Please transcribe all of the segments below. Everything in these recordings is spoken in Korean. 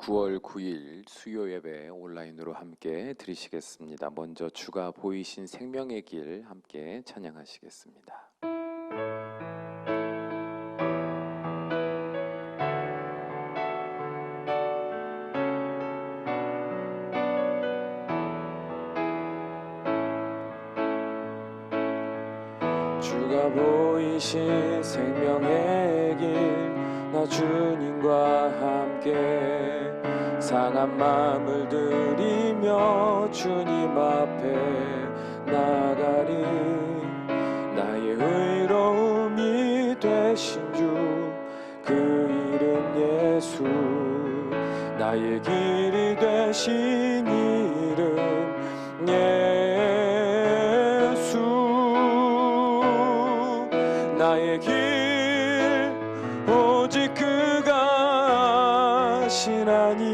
9월 9일 수요 예배 온라인으로 함께 드리시겠습니다. 먼저 주가 보이신 생명의 길 함께 찬양하시겠습니다. 주가 보이신 생명의 길 나 주님과 함께 상한 마음을 들이며 주님 앞에 나가리. 나의 의로움이 되신 주 그 이름 예수, 나의 길이 되신 이름 예수. 나의 길 오직 그가 아시나니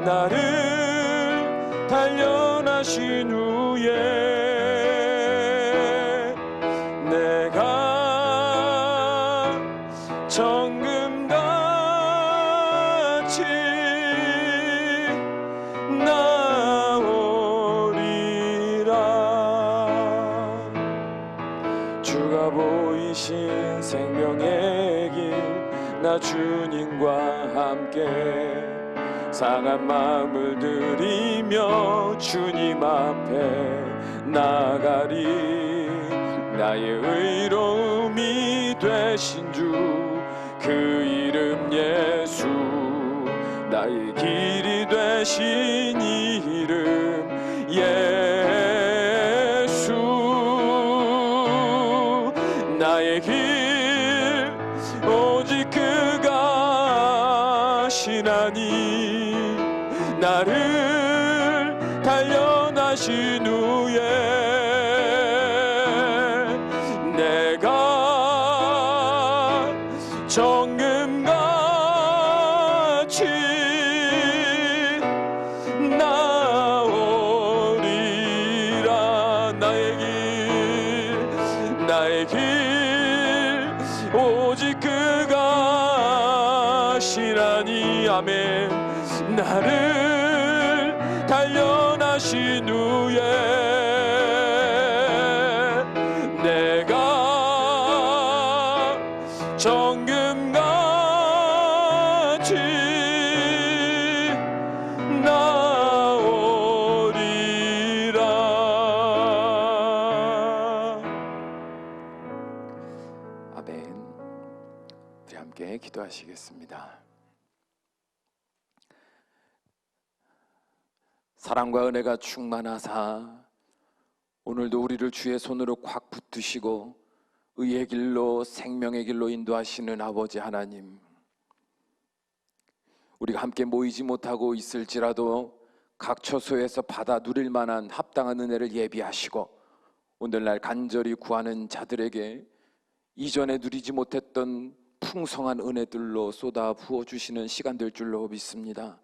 나를 단련하신 후에 내가 정금같이 나오리라. 주가 보이신 생명의 길 나 주님과 함께 상한 마음을 들이며 주님 앞에 나가리. 나의 의로움이 되신 주 그 이름 예수, 나의 길이 되신 이름 예수. 나의 길 오직 그가 아시나니 나를 단련하신 후에 내가 정금같이 나오리라. 나의 길 오직 그가 아시나니 아멘. 나를 단련하신 후에 내가 정금같이 나오리라. 아멘. 우리 함께 기도하시겠습니다. 사랑과 은혜가 충만하사 오늘도 우리를 주의 손으로 꽉 붙드시고 의의 길로 생명의 길로 인도하시는 아버지 하나님, 우리가 함께 모이지 못하고 있을지라도 각 처소에서 받아 누릴 만한 합당한 은혜를 예비하시고 오늘날 간절히 구하는 자들에게 이전에 누리지 못했던 풍성한 은혜들로 쏟아 부어주시는 시간 될 줄로 믿습니다.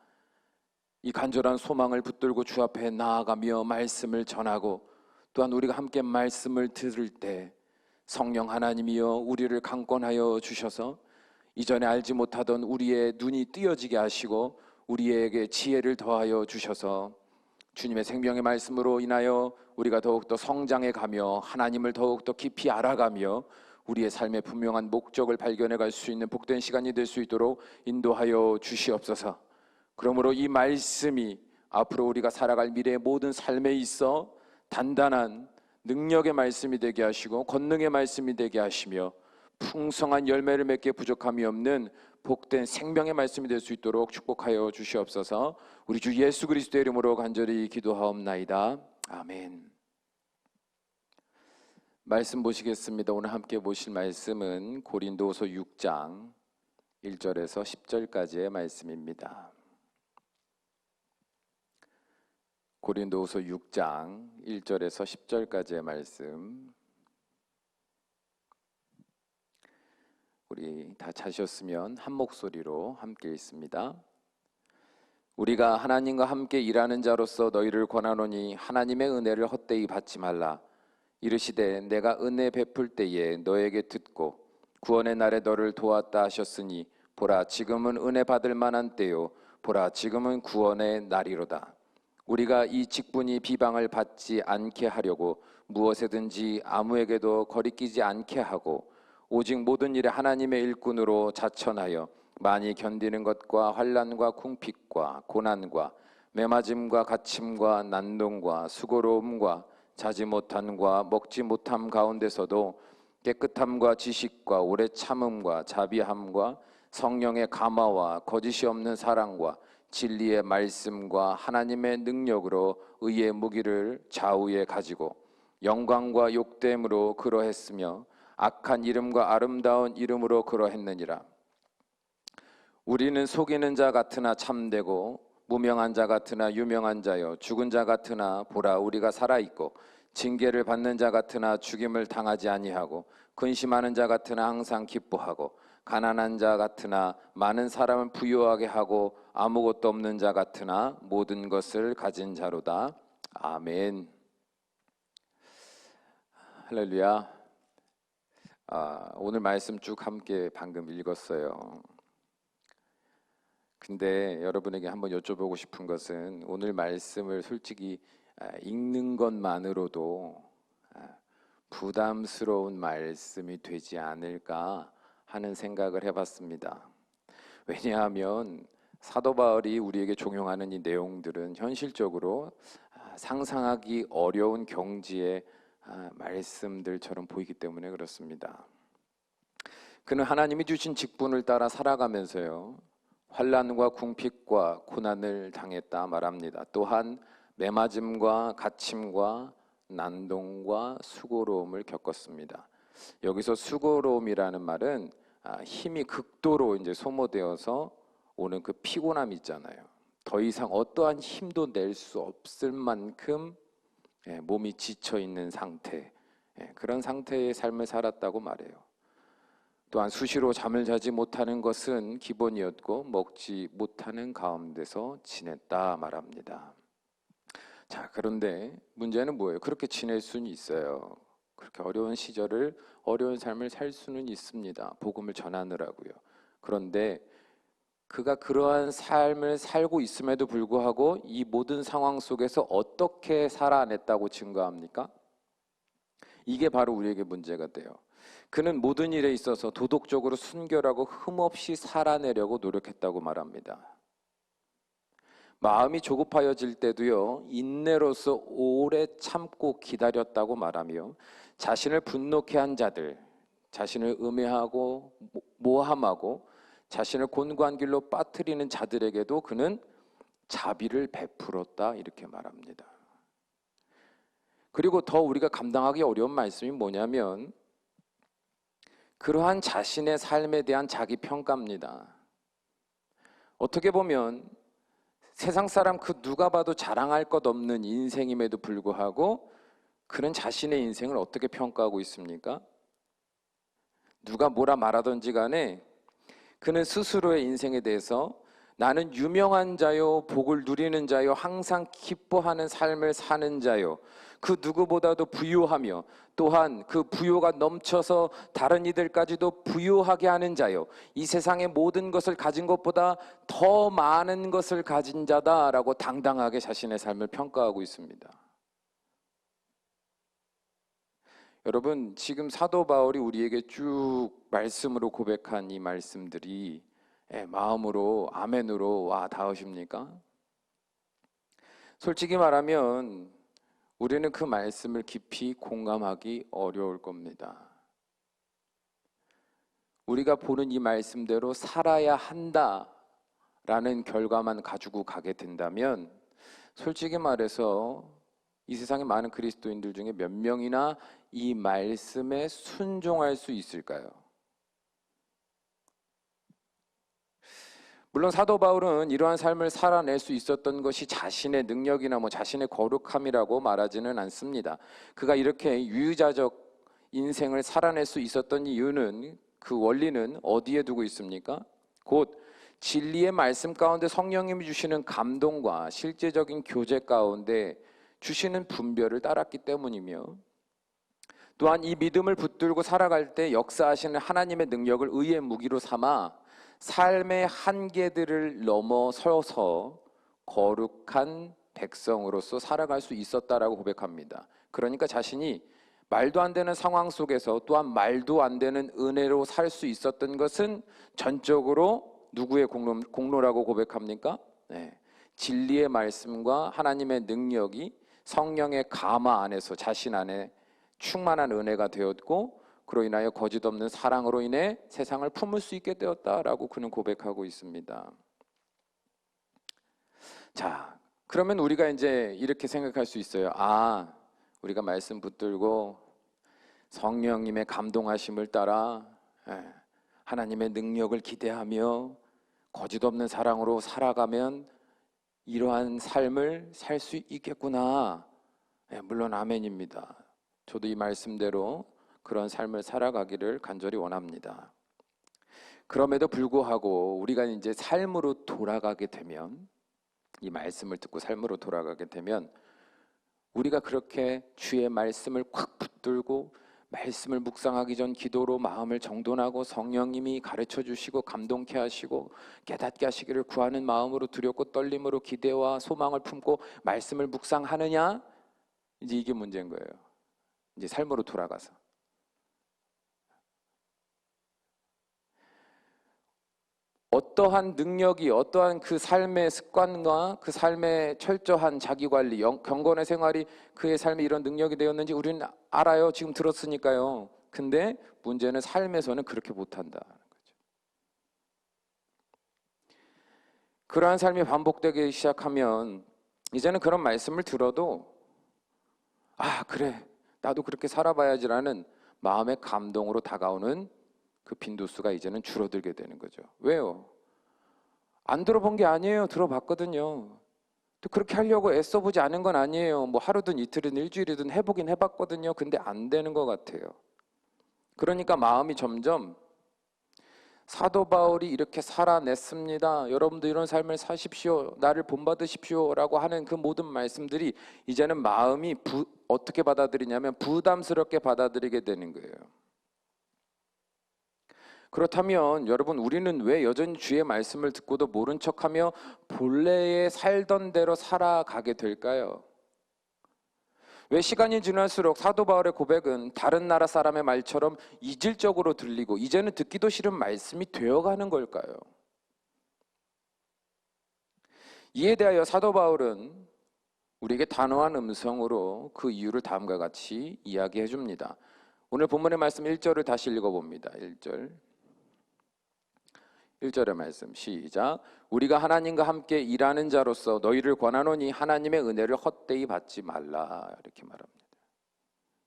이 간절한 소망을 붙들고 주 앞에 나아가며 말씀을 전하고 또한 우리가 함께 말씀을 들을 때 성령 하나님이여 우리를 강권하여 주셔서 이전에 알지 못하던 우리의 눈이 띄어지게 하시고 우리에게 지혜를 더하여 주셔서 주님의 생명의 말씀으로 인하여 우리가 더욱더 성장해 가며 하나님을 더욱더 깊이 알아가며 우리의 삶의 분명한 목적을 발견해 갈 수 있는 복된 시간이 될 수 있도록 인도하여 주시옵소서. 그러므로 이 말씀이 앞으로 우리가 살아갈 미래의 모든 삶에 있어 단단한 능력의 말씀이 되게 하시고 권능의 말씀이 되게 하시며 풍성한 열매를 맺게 부족함이 없는 복된 생명의 말씀이 될 수 있도록 축복하여 주시옵소서. 우리 주 예수 그리스도의 이름으로 간절히 기도하옵나이다. 아멘. 말씀 보시겠습니다. 오늘 함께 보실 말씀은 고린도후서 6장 1절에서 10절까지의 말씀입니다. 고린도후서 6장 1절에서 10절까지의 말씀, 우리 다 찾으셨으면 한 목소리로 함께 읽습니다. 우리가 하나님과 함께 일하는 자로서 너희를 권하노니 하나님의 은혜를 헛되이 받지 말라. 이르시되 내가 은혜 베풀 때에 너에게 듣고 구원의 날에 너를 도왔다 하셨으니 보라, 지금은 은혜 받을 만한 때요. 보라, 지금은 구원의 날이로다. 우리가 이 직분이 비방을 받지 않게 하려고 무엇에든지 아무에게도 거리끼지 않게 하고 오직 모든 일에 하나님의 일꾼으로 자천하여 많이 견디는 것과 환난과 궁핍과 고난과 매맞음과 갇힘과 난동과 수고로움과 자지 못함과 먹지 못함 가운데서도 깨끗함과 지식과 오래 참음과 자비함과 성령의 감화와 거짓이 없는 사랑과 진리의 말씀과 하나님의 능력으로 의의 무기를 좌우에 가지고 영광과 욕됨으로 그러했으며 악한 이름과 아름다운 이름으로 그러했느니라. 우리는 속이는 자 같으나 참되고 무명한 자 같으나 유명한 자여 죽은 자 같으나 보라 우리가 살아있고 징계를 받는 자 같으나 죽임을 당하지 아니하고 근심하는 자 같으나 항상 기뻐하고 가난한 자 같으나 많은 사람을 부유하게 하고 아무것도 없는 자 같으나 모든 것을 가진 자로다. 아멘. 할렐루야. 오늘 말씀 쭉 함께 방금 읽었어요. 근데 여러분에게 한번 여쭤보고 싶은 것은 오늘 말씀을 솔직히 읽는 것만으로도 부담스러운 말씀이 되지 않을까 하는 생각을 해봤습니다. 왜냐하면 사도 바울이 우리에게 종용하는 이 내용들은 현실적으로 상상하기 어려운 경지의 말씀들처럼 보이기 때문에 그렇습니다. 그는 하나님이 주신 직분을 따라 살아가면서요 환난과 궁핍과 고난을 당했다 말합니다. 또한 매맞음과 갇힘과 난동과 수고로움을 겪었습니다. 여기서 수고로움이라는 말은 힘이 극도로 이제 소모되어서 오는 그 피곤함 있잖아요. 더 이상 어떠한 힘도 낼 수 없을 만큼 몸이 지쳐 있는 상태, 그런 상태의 삶을 살았다고 말해요. 또한 수시로 잠을 자지 못하는 것은 기본이었고 먹지 못하는 가운데서 지냈다 말합니다. 자, 그런데 문제는 뭐예요? 그렇게 지낼 수는 있어요. 그렇게 어려운 시절을 어려운 삶을 살 수는 있습니다. 복음을 전하느라고요. 그런데 그가 그러한 삶을 살고 있음에도 불구하고 이 모든 상황 속에서 어떻게 살아냈다고 증거합니까? 이게 바로 우리에게 문제가 돼요. 그는 모든 일에 있어서 도덕적으로 순결하고 흠없이 살아내려고 노력했다고 말합니다. 마음이 조급하여질 때도요 인내로서 오래 참고 기다렸다고 말하며 자신을 분노케 한 자들, 자신을 음해하고 모함하고 자신을 곤고한 길로 빠뜨리는 자들에게도 그는 자비를 베풀었다 이렇게 말합니다. 그리고 더 우리가 감당하기 어려운 말씀이 뭐냐면 그러한 자신의 삶에 대한 자기 평가입니다. 어떻게 보면 세상 사람 그 누가 봐도 자랑할 것 없는 인생임에도 불구하고 그는 자신의 인생을 어떻게 평가하고 있습니까? 누가 뭐라 말하든지 간에 그는 스스로의 인생에 대해서 나는 유명한 자요, 복을 누리는 자요, 항상 기뻐하는 삶을 사는 자요, 그 누구보다도 부유하며 또한 그 부유가 넘쳐서 다른 이들까지도 부유하게 하는 자요, 이 세상의 모든 것을 가진 것보다 더 많은 것을 가진 자다라고 당당하게 자신의 삶을 평가하고 있습니다. 여러분, 지금 사도 바울이 우리에게 쭉 말씀으로 고백한 이 말씀들이 마음으로 아멘으로 와 닿으십니까? 솔직히 말하면 우리는 그 말씀을 깊이 공감하기 어려울 겁니다. 우리가 보는 이 말씀대로 살아야 한다라는 결과만 가지고 가게 된다면 솔직히 말해서 이 세상의 많은 그리스도인들 중에 몇 명이나 이 말씀에 순종할 수 있을까요? 물론 사도 바울은 이러한 삶을 살아낼 수 있었던 것이 자신의 능력이나 자신의 거룩함이라고 말하지는 않습니다. 그가 이렇게 유유자적 인생을 살아낼 수 있었던 이유는 그 원리는 어디에 두고 있습니까? 곧 진리의 말씀 가운데 성령님이 주시는 감동과 실제적인 교제 가운데 주시는 분별을 따랐기 때문이며 또한 이 믿음을 붙들고 살아갈 때 역사하시는 하나님의 능력을 의의 무기로 삼아 삶의 한계들을 넘어서서 거룩한 백성으로서 살아갈 수 있었다라고 고백합니다. 그러니까 자신이 말도 안 되는 상황 속에서 또한 말도 안 되는 은혜로 살 수 있었던 것은 전적으로 누구의 공로라고 고백합니까? 네. 진리의 말씀과 하나님의 능력이 성령의 감화 안에서 자신 안에 충만한 은혜가 되었고, 그로 인하여 거짓 없는 사랑으로 인해 세상을 품을 수 있게 되었다라고 그는 고백하고 있습니다. 자, 그러면 우리가 이제 이렇게 생각할 수 있어요. 아, 우리가 말씀 붙들고 성령님의 감동하심을 따라 하나님의 능력을 기대하며 거짓 없는 사랑으로 살아가면 이러한 삶을 살 수 있겠구나. 물론 아멘입니다. 저도 이 말씀대로 그런 삶을 살아가기를 간절히 원합니다. 그럼에도 불구하고 우리가 이제 삶으로 돌아가게 되면, 이 말씀을 듣고 삶으로 돌아가게 되면 우리가 그렇게 주의 말씀을 콱 붙들고 말씀을 묵상하기 전 기도로 마음을 정돈하고 성령님이 가르쳐 주시고 감동케 하시고 깨닫게 하시기를 구하는 마음으로 두렵고 떨림으로 기대와 소망을 품고 말씀을 묵상하느냐? 이제 이게 문제인 거예요. 이제 삶으로 돌아가서 어떠한 능력이, 어떠한 그 삶의 습관과 그 삶의 철저한 자기관리, 경건의 생활이 그의 삶에 이런 능력이 되었는지 우리는 알아요. 지금 들었으니까요. 근데 문제는 삶에서는 그렇게 못한다는 거죠. 그러한 삶이 반복되기 시작하면 이제는 그런 말씀을 들어도 아, 그래, 나도 그렇게 살아봐야지라는 마음의 감동으로 다가오는 그 빈도수가 이제는 줄어들게 되는 거죠. 왜요? 안 들어본 게 아니에요. 들어봤거든요. 또 그렇게 하려고 애써보지 않은 건 아니에요. 뭐 하루든 이틀이든 일주일이든 해보긴 해봤거든요. 근데 안 되는 것 같아요. 그러니까 마음이 점점 사도 바울이 이렇게 살아냈습니다. 여러분도 이런 삶을 사십시오. 나를 본받으십시오. 라고 하는 그 모든 말씀들이 이제는 마음이 어떻게 받아들이냐면 부담스럽게 받아들이게 되는 거예요. 그렇다면 여러분, 우리는 왜 여전히 주의 말씀을 듣고도 모른 척하며 본래에 살던 대로 살아가게 될까요? 왜 시간이 지날수록 사도 바울의 고백은 다른 나라 사람의 말처럼 이질적으로 들리고 이제는 듣기도 싫은 말씀이 되어가는 걸까요? 이에 대하여 사도 바울은 우리에게 단호한 음성으로 그 이유를 다음과 같이 이야기해 줍니다. 오늘 본문의 말씀 1절을 다시 읽어봅니다. 1절의 말씀 시작. 우리가 하나님과 함께 일하는 자로서 너희를 권하노니 하나님의 은혜를 헛되이 받지 말라. 이렇게 말합니다.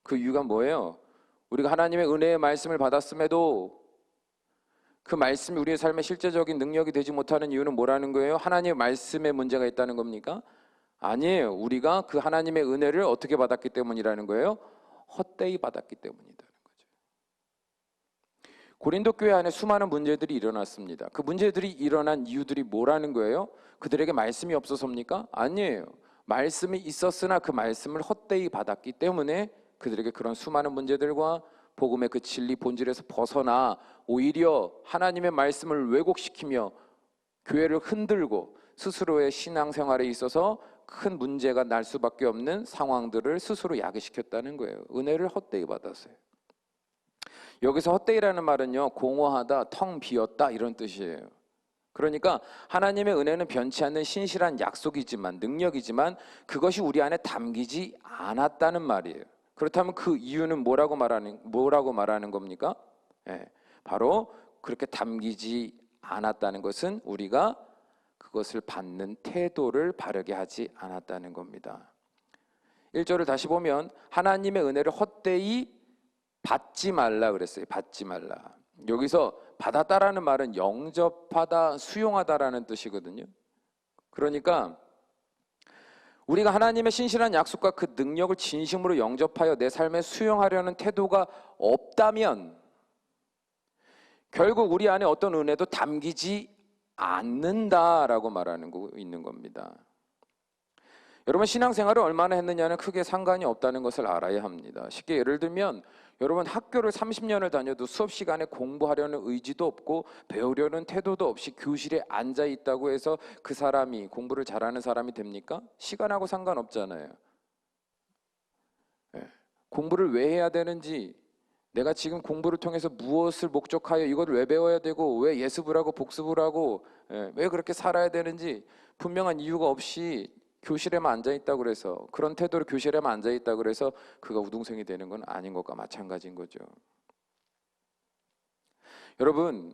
그 이유가 뭐예요? 우리가 하나님의 은혜의 말씀을 받았음에도 그 말씀이 우리의 삶에 실제적인 능력이 되지 못하는 이유는 뭐라는 거예요? 하나님의 말씀에 문제가 있다는 겁니까? 아니에요. 우리가 그 하나님의 은혜를 어떻게 받았기 때문이라는 거예요? 헛되이 받았기 때문이다. 고린도 교회 안에 수많은 문제들이 일어났습니다. 그 문제들이 일어난 이유들이 뭐라는 거예요? 그들에게 말씀이 없어서입니까? 아니에요. 말씀이 있었으나 그 말씀을 헛되이 받았기 때문에 그들에게 그런 수많은 문제들과 복음의 그 진리 본질에서 벗어나 오히려 하나님의 말씀을 왜곡시키며 교회를 흔들고 스스로의 신앙생활에 있어서 큰 문제가 날 수밖에 없는 상황들을 스스로 야기시켰다는 거예요. 은혜를 헛되이 받았어요. 여기서 헛되이라는 말은요, 공허하다, 텅 비었다 이런 뜻이에요. 그러니까 하나님의 은혜는 변치 않는 신실한 약속이지만, 능력이지만 그것이 우리 안에 담기지 않았다는 말이에요. 그렇다면 그 이유는 뭐라고 말하는 겁니까? 바로 그렇게 담기지 않았다는 것은 우리가 그것을 받는 태도를 바르게 하지 않았다는 겁니다. 1절을 다시 보면 하나님의 은혜를 헛되이 받지 말라 그랬어요. 받지 말라. 여기서 받았다라는 말은 영접하다, 수용하다라는 뜻이거든요. 그러니까 우리가 하나님의 신실한 약속과 그 능력을 진심으로 영접하여 내 삶에 수용하려는 태도가 없다면 결국 우리 안에 어떤 은혜도 담기지 않는다라고 말하는 거 있는 겁니다. 여러분 신앙생활을 얼마나 했느냐는 크게 상관이 없다는 것을 알아야 합니다. 쉽게 예를 들면 여러분 학교를 30년을 다녀도 수업 시간에 공부하려는 의지도 없고 배우려는 태도도 없이 교실에 앉아 있다고 해서 그 사람이 공부를 잘하는 사람이 됩니까? 시간하고 상관없잖아요. 공부를 왜 해야 되는지, 내가 지금 공부를 통해서 무엇을 목적하여 이걸 왜 배워야 되고 왜 예습을 하고 복습을 하고 왜 그렇게 살아야 되는지 분명한 이유가 없이 교실에만 앉아있다고 그래서, 그런 태도로 교실에만 앉아있다고 그래서 그가 우등생이 되는 건 아닌 것과 마찬가지인 거죠. 여러분,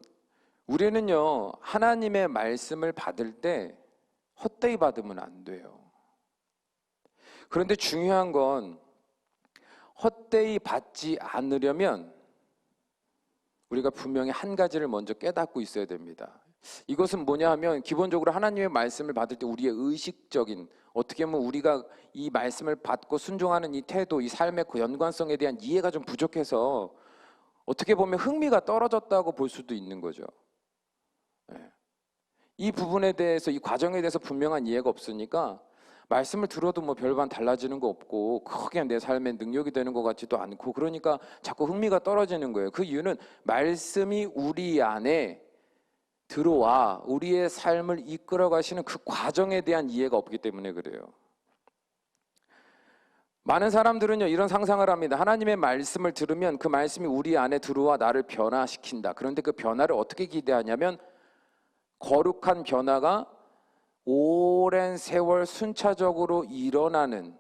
우리는요 하나님의 말씀을 받을 때 헛되이 받으면 안 돼요. 그런데 중요한 건 헛되이 받지 않으려면 우리가 분명히 한 가지를 먼저 깨닫고 있어야 됩니다. 이것은 뭐냐 하면 기본적으로 하나님의 말씀을 받을 때 우리의 의식적인, 어떻게 보면 우리가 이 말씀을 받고 순종하는 이 태도, 이 삶의 그 연관성에 대한 이해가 좀 부족해서 어떻게 보면 흥미가 떨어졌다고 볼 수도 있는 거죠. 이 부분에 대해서, 이 과정에 대해서 분명한 이해가 없으니까 말씀을 들어도 뭐 별반 달라지는 거 없고 크게 내 삶에 능력이 되는 것 같지도 않고, 그러니까 자꾸 흥미가 떨어지는 거예요. 그 이유는 말씀이 우리 안에 들어와 우리의 삶을 이끌어 가시는 그 과정에 대한 이해가 없기 때문에 그래요. 많은 사람들은요 이런 상상을 합니다. 하나님의 말씀을 들으면 그 말씀이 우리 안에 들어와 나를 변화시킨다. 그런데 그 변화를 어떻게 기대하냐면 거룩한 변화가 오랜 세월 순차적으로 일어나는,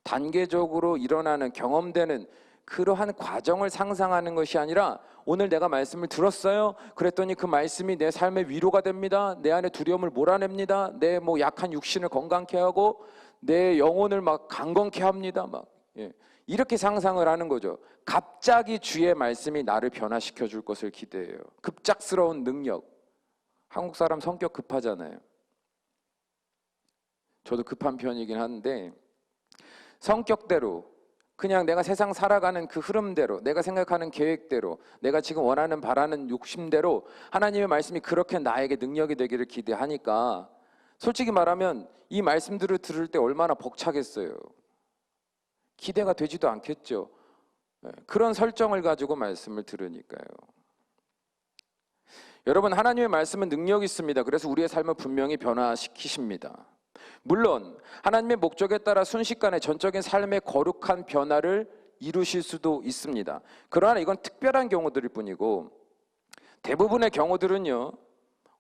단계적으로 일어나는, 경험되는 그러한 과정을 상상하는 것이 아니라, 오늘 내가 말씀을 들었어요. 그랬더니 그 말씀이 내 삶의 위로가 됩니다. 내 안에 두려움을 몰아냅니다. 내 뭐 약한 육신을 건강케 하고 내 영혼을 막 강건케 합니다. 이렇게 상상을 하는 거죠. 갑자기 주의 말씀이 나를 변화시켜 줄 것을 기대해요. 급작스러운 능력. 한국 사람 성격 급하잖아요. 저도 급한 편이긴 한데 성격대로 그냥 내가 세상 살아가는 그 흐름대로, 내가 생각하는 계획대로, 내가 지금 원하는 바라는 욕심대로 하나님의 말씀이 그렇게 나에게 능력이 되기를 기대하니까 솔직히 말하면 이 말씀들을 들을 때 얼마나 벅차겠어요. 기대가 되지도 않겠죠. 그런 설정을 가지고 말씀을 들으니까요. 여러분, 하나님의 말씀은 능력이 있습니다. 그래서 우리의 삶을 분명히 변화시키십니다. 물론 하나님의 목적에 따라 순식간에 전적인 삶의 거룩한 변화를 이루실 수도 있습니다. 그러나 이건 특별한 경우들일 뿐이고 대부분의 경우들은요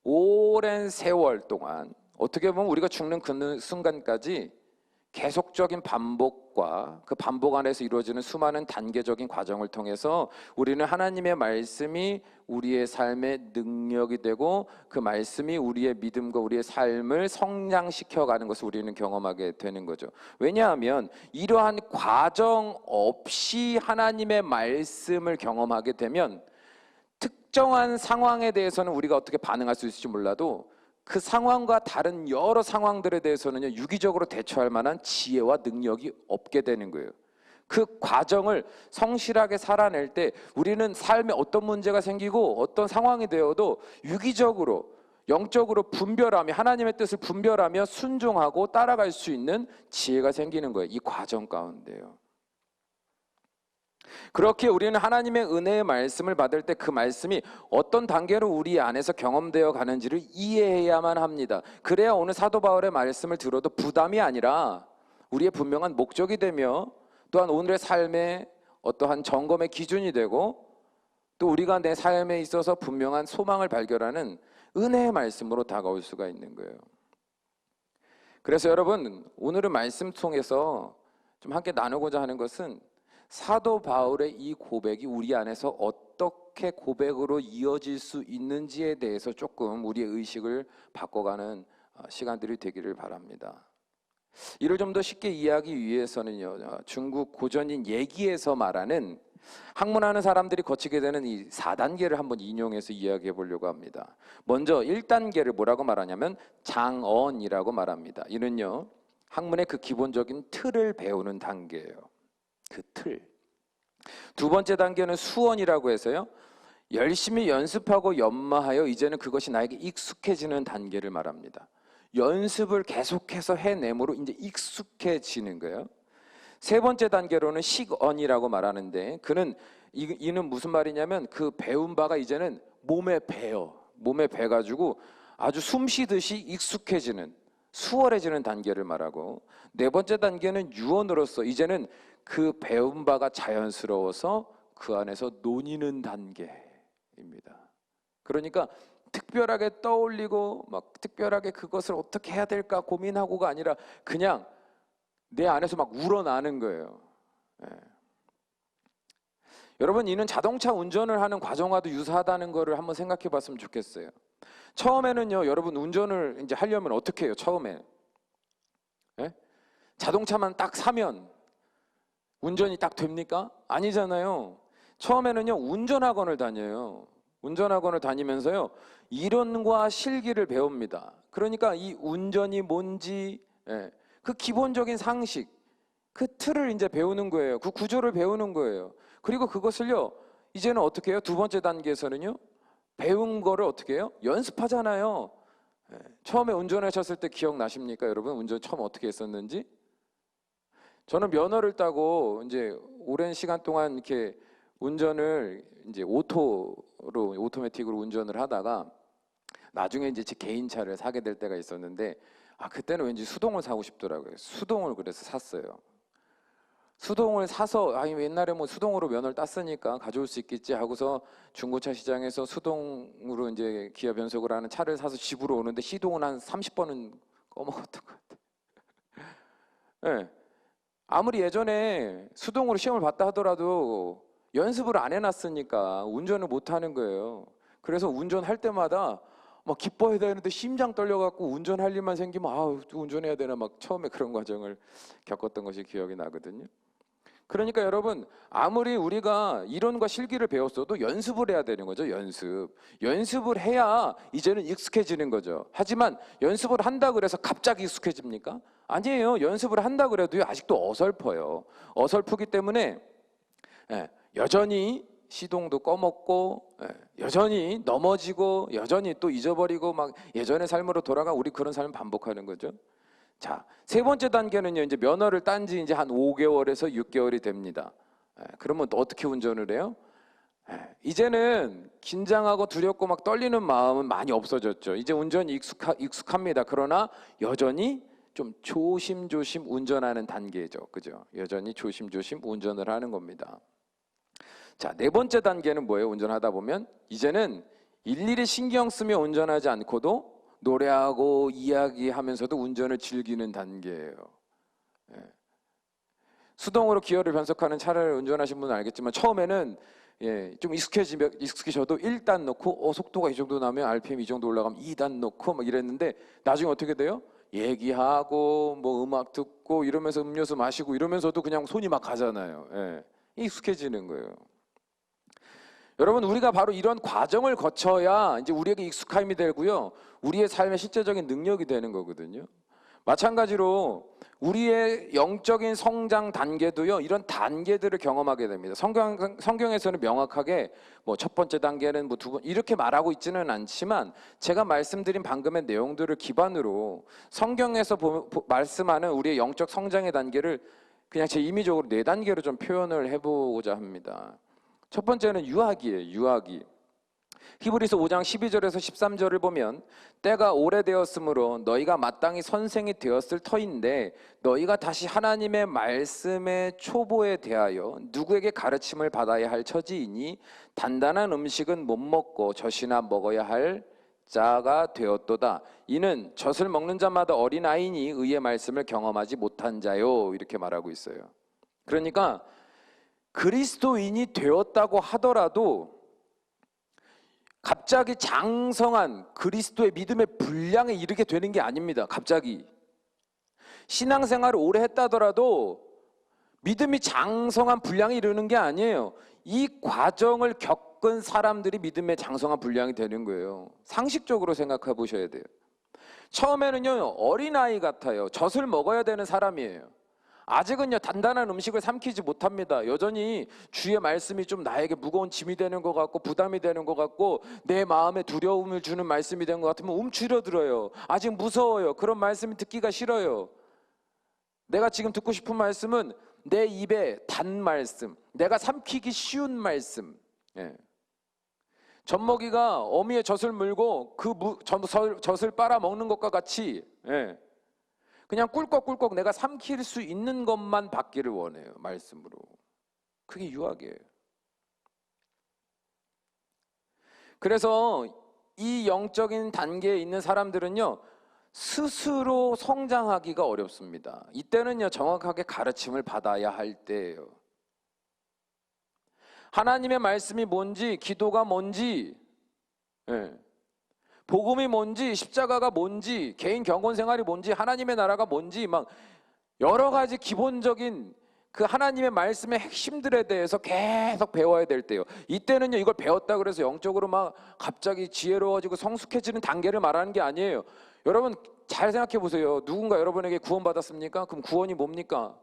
오랜 세월 동안, 어떻게 보면 우리가 죽는 그 순간까지 계속적인 반복과 그 반복 안에서 이루어지는 수많은 단계적인 과정을 통해서 우리는 하나님의 말씀이 우리의 삶의 능력이 되고 그 말씀이 우리의 믿음과 우리의 삶을 성장시켜가는 것을 우리는 경험하게 되는 거죠. 왜냐하면 이러한 과정 없이 하나님의 말씀을 경험하게 되면 특정한 상황에 대해서는 우리가 어떻게 반응할 수 있을지 몰라도 그 상황과 다른 여러 상황들에 대해서는요 유기적으로 대처할 만한 지혜와 능력이 없게 되는 거예요. 그 과정을 성실하게 살아낼 때 우리는 삶에 어떤 문제가 생기고 어떤 상황이 되어도 유기적으로 영적으로 분별하며 하나님의 뜻을 분별하며 순종하고 따라갈 수 있는 지혜가 생기는 거예요. 이 과정 가운데요. 그렇게 우리는 하나님의 은혜의 말씀을 받을 때 그 말씀이 어떤 단계로 우리 안에서 경험되어 가는지를 이해해야만 합니다. 그래야 오늘 사도 바울의 말씀을 들어도 부담이 아니라 우리의 분명한 목적이 되며 또한 오늘의 삶의 어떠한 점검의 기준이 되고 또 우리가 내 삶에 있어서 분명한 소망을 발견하는 은혜의 말씀으로 다가올 수가 있는 거예요. 그래서 여러분, 오늘은 말씀 통해서 좀 함께 나누고자 하는 것은 사도 바울의 이 고백이 우리 안에서 어떻게 고백으로 이어질 수 있는지에 대해서 조금 우리의 의식을 바꿔가는 시간들이 되기를 바랍니다. 이를 좀 더 쉽게 이해하기 위해서는요, 중국 고전인 예기에서 말하는 학문하는 사람들이 거치게 되는 이 4단계를 한번 인용해서 이야기해 보려고 합니다. 먼저 1단계를 뭐라고 말하냐면 장언이라고 말합니다. 이는요 학문의 그 기본적인 틀을 배우는 단계예요. 그 틀. 두 번째 단계는 수언이라고 해서요 열심히 연습하고 연마하여 이제는 그것이 나에게 익숙해지는 단계를 말합니다. 연습을 계속해서 해내므로 이제 익숙해지는 거예요. 세 번째 단계로는 식언이라고 말하는데 이는 무슨 말이냐면 그 배운 바가 이제는 몸에 배요. 몸에 배가지고 아주 숨 쉬듯이 익숙해지는, 수월해지는 단계를 말하고, 네 번째 단계는 유언으로서 이제는 그 배운 바가 자연스러워서 그 안에서 논의는 단계입니다. 그러니까 특별하게 떠올리고 막 특별하게 그것을 어떻게 해야 될까 고민하고가 아니라 그냥 내 안에서 막 우러나는 거예요. 예. 여러분, 이는 자동차 운전을 하는 과정과도 유사하다는 것을 한번 생각해 봤으면 좋겠어요. 처음에는요, 여러분 운전을 이제 하려면 어떻게 해요? 처음에 예? 자동차만 딱 사면 운전이 딱 됩니까? 아니잖아요. 처음에는요, 운전학원을 다녀요. 운전학원을 다니면서요, 이론과 실기를 배웁니다. 그러니까 이 운전이 뭔지, 그 기본적인 상식, 그 틀을 이제 배우는 거예요. 그 구조를 배우는 거예요. 그리고 그것을요, 이제는 어떻게 해요? 두 번째 단계에서는요, 배운 거를 어떻게 해요? 연습하잖아요. 처음에 운전하셨을 때 기억나십니까, 여러분? 운전 처음 어떻게 했었는지? 저는 면허를 따고 이제 오랜 시간 동안 이렇게 운전을 이제 오토매틱으로 운전을 하다가 나중에 이제 제 개인 차를 사게 될 때가 있었는데, 그때는 왠지 수동을 사고 싶더라고요. 수동을 그래서 샀어요. 수동을 사서 옛날에 뭐 수동으로 면허를 땄으니까 가져올 수 있겠지 하고서 중고차 시장에서 수동으로 이제 기아 변속을 하는 차를 사서 집으로 오는데 시동은 한 30번은 꺼먹었던 것 같아요. 네. 아무리 예전에 수동으로 시험을 봤다 하더라도 연습을 안 해놨으니까 운전을 못 하는 거예요. 그래서 운전할 때마다 막 기뻐해야 되는데 심장 떨려갖고 운전할 일만 생기면 운전해야 되나 막 처음에 그런 과정을 겪었던 것이 기억이 나거든요. 그러니까 여러분, 아무리 우리가 이론과 실기를 배웠어도 연습을 해야 되는 거죠. 연습을 해야 이제는 익숙해지는 거죠. 하지만 연습을 한다 그래서 갑자기 익숙해집니까? 아니에요. 연습을 한다 그래도요, 아직도 어설퍼요. 어설프기 때문에 여전히 시동도 꺼먹고, 여전히 넘어지고, 여전히 또 잊어버리고 막 예전의 삶으로 돌아가 우리 그런 삶을 반복하는 거죠. 자, 세 번째 단계는요, 이제 면허를 딴 지 이제 한 5개월에서 6개월이 됩니다. 그러면 또 어떻게 운전을 해요? 이제는 긴장하고 두렵고 막 떨리는 마음은 많이 없어졌죠. 이제 운전이 익숙합니다. 그러나 여전히 좀 조심조심 운전하는 단계죠. 그죠? 여전히 조심조심 운전을 하는 겁니다. 자, 네 번째 단계는 뭐예요? 운전하다 보면 이제는 일일이 신경 쓰며 운전하지 않고도 노래하고 이야기하면서도 운전을 즐기는 단계예요. 수동으로 기어를 변속하는 차를 운전하신 분은 알겠지만 처음에는 좀 익숙해져도 1단 넣고 속도가 이 정도 나면 RPM 이 정도 올라가면 2단 넣고 막 이랬는데 나중에 어떻게 돼요? 얘기하고 뭐 음악 듣고 이러면서 음료수 마시고 이러면서도 그냥 손이 막 가잖아요. 익숙해지는 거예요. 여러분, 우리가 바로 이런 과정을 거쳐야 이제 우리에게 익숙함이 되고요, 우리의 삶의 실제적인 능력이 되는 거거든요. 마찬가지로 우리의 영적인 성장 단계도요, 이런 단계들을 경험하게 됩니다. 성경에서는 명확하게 뭐 첫 번째 단계는 뭐 두 번 이렇게 말하고 있지는 않지만 제가 말씀드린 방금의 내용들을 기반으로 성경에서 말씀하는 우리의 영적 성장의 단계를 그냥 제 임의적으로 4단계로 좀 표현을 해보고자 합니다. 첫 번째는 유아기예요. 유아기. 히브리서 5장 12절에서 13절을 보면 때가 오래되었으므로 너희가 마땅히 선생이 되었을 터인데 너희가 다시 하나님의 말씀의 초보에 대하여 누구에게 가르침을 받아야 할 처지이니 단단한 음식은 못 먹고 젖이나 먹어야 할 자가 되었도다. 이는 젖을 먹는 자마다 어린아이니 의의 말씀을 경험하지 못한 자요. 이렇게 말하고 있어요. 그러니까 그리스도인이 되었다고 하더라도 갑자기 장성한 그리스도의 믿음의 분량에 이르게 되는 게 아닙니다. 갑자기 신앙생활을 오래 했다더라도 믿음이 장성한 분량에 이르는 게 아니에요. 이 과정을 겪은 사람들이 믿음의 장성한 분량이 되는 거예요. 상식적으로 생각해 보셔야 돼요. 처음에는요, 어린아이 같아요. 젖을 먹어야 되는 사람이에요. 아직은요 단단한 음식을 삼키지 못합니다. 여전히 주의 말씀이 좀 나에게 무거운 짐이 되는 것 같고 부담이 되는 것 같고 내 마음에 두려움을 주는 말씀이 된 것 같으면 움츠러들어요. 아직 무서워요. 그런 말씀이 듣기가 싫어요. 내가 지금 듣고 싶은 말씀은 내 입에 단 말씀, 내가 삼키기 쉬운 말씀. 예. 젖먹이가 어미의 젖을 물고 그 젖을 빨아먹는 것과 같이 예. 그냥 꿀꺽꿀꺽 내가 삼킬 수 있는 것만 받기를 원해요. 말씀으로. 그게 유학이에요. 그래서 이 영적인 단계에 있는 사람들은요 스스로 성장하기가 어렵습니다. 이때는요 정확하게 가르침을 받아야 할 때예요. 하나님의 말씀이 뭔지, 기도가 뭔지, 예. 복음이 뭔지, 십자가가 뭔지, 개인 경건 생활이 뭔지, 하나님의 나라가 뭔지 막 여러 가지 기본적인 그 하나님의 말씀의 핵심들에 대해서 계속 배워야 될 때요. 이때는요 이걸 배웠다 그래서 영적으로 막 갑자기 지혜로워지고 성숙해지는 단계를 말하는 게 아니에요. 여러분 잘 생각해 보세요. 누군가 여러분에게 구원받았습니까? 그럼 구원이 뭡니까?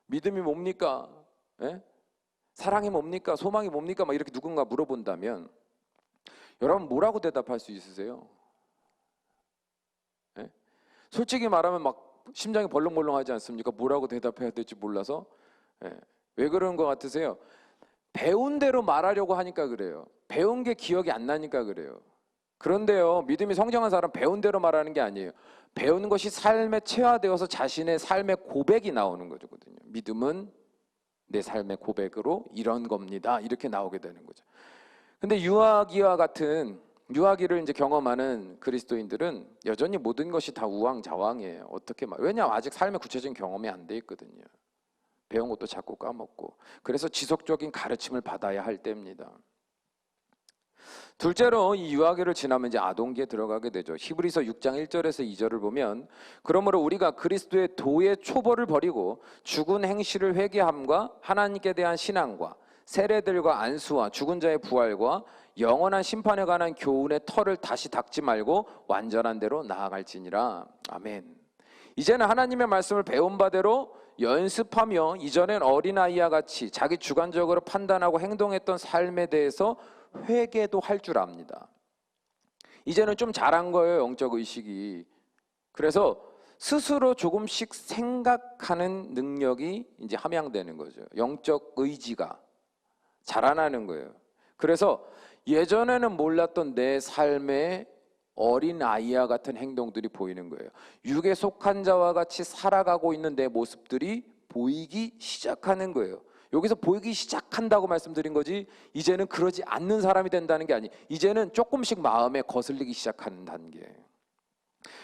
믿음이 뭡니까? 예? 사랑이 뭡니까? 소망이 뭡니까? 막 이렇게 누군가 물어본다면 여러분 뭐라고 대답할 수 있으세요? 예? 솔직히 말하면 막 심장이 벌렁벌렁하지 않습니까? 뭐라고 대답해야 될지 몰라서. 예. 왜 그런 것 같으세요? 배운 대로 말하려고 하니까 그래요. 배운 게 기억이 안 나니까 그래요. 그런데요 믿음이 성장한 사람 배운 대로 말하는 게 아니에요. 배우는 것이 삶에 체화되어서 자신의 삶의 고백이 나오는 거거든요. 믿음은 내 삶의 고백으로 이런 겁니다. 이렇게 나오게 되는 거죠. 근데 유아기와 같은 유아기를 이제 경험하는 그리스도인들은 여전히 모든 것이 다 우왕좌왕이에요. 어떻게 말? 왜냐하면 아직 삶의 구체적인 경험이 안 돼 있거든요. 배운 것도 자꾸 까먹고. 그래서 지속적인 가르침을 받아야 할 때입니다. 둘째로 이 유아기를 지나면 이제 아동기에 들어가게 되죠. 히브리서 6장 1절에서 2절을 보면 그러므로 우리가 그리스도의 도의 초벌을 버리고 죽은 행실을 회개함과 하나님께 대한 신앙과 세례들과 안수와 죽은 자의 부활과 영원한 심판에 관한 교훈의 털을 다시 닦지 말고 완전한 대로 나아갈지니라. 아멘. 이제는 하나님의 말씀을 배운 바대로 연습하며 이전엔 어린아이와 같이 자기 주관적으로 판단하고 행동했던 삶에 대해서 회개도 할 줄 압니다. 이제는 좀 자란 거예요, 영적 의식이. 그래서 스스로 조금씩 생각하는 능력이 이제 함양되는 거죠. 영적 의지가 자라나는 거예요. 그래서 예전에는 몰랐던 내 삶의 어린 아이와 같은 행동들이 보이는 거예요. 육에 속한 자와 같이 살아가고 있는 내 모습들이 보이기 시작하는 거예요. 여기서 보이기 시작한다고 말씀드린 거지 이제는 그러지 않는 사람이 된다는 게 아니, 이제는 조금씩 마음에 거슬리기 시작하는 단계.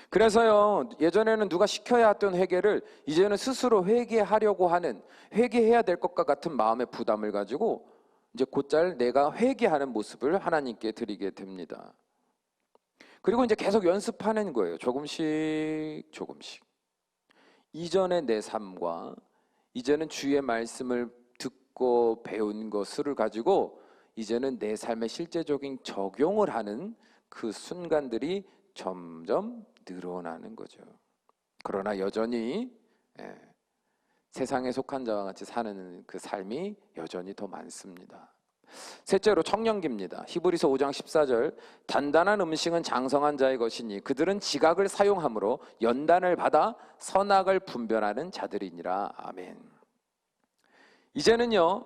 그래서요 예전에는 누가 시켜야 했던 회개를 이제는 스스로 회개하려고 하는, 회개해야 될 것과 같은 마음의 부담을 가지고 이제 곧잘 내가 회개하는 모습을 하나님께 드리게 됩니다. 그리고 이제 계속 연습하는 거예요. 조금씩 조금씩. 이전의 내 삶과 이제는 주의 말씀을 듣고 배운 것을 가지고 이제는 내 삶에 실제적인 적용을 하는 그 순간들이 점점 늘어나는 거죠. 그러나 여전히 세상에 속한 자와 같이 사는 그 삶이 여전히 더 많습니다. 셋째로 청년기입니다. 히브리서 5장 14절 단단한 음식은 장성한 자의 것이니 그들은 지각을 사용함으로 연단을 받아 선악을 분별하는 자들이니라. 아멘. 이제는요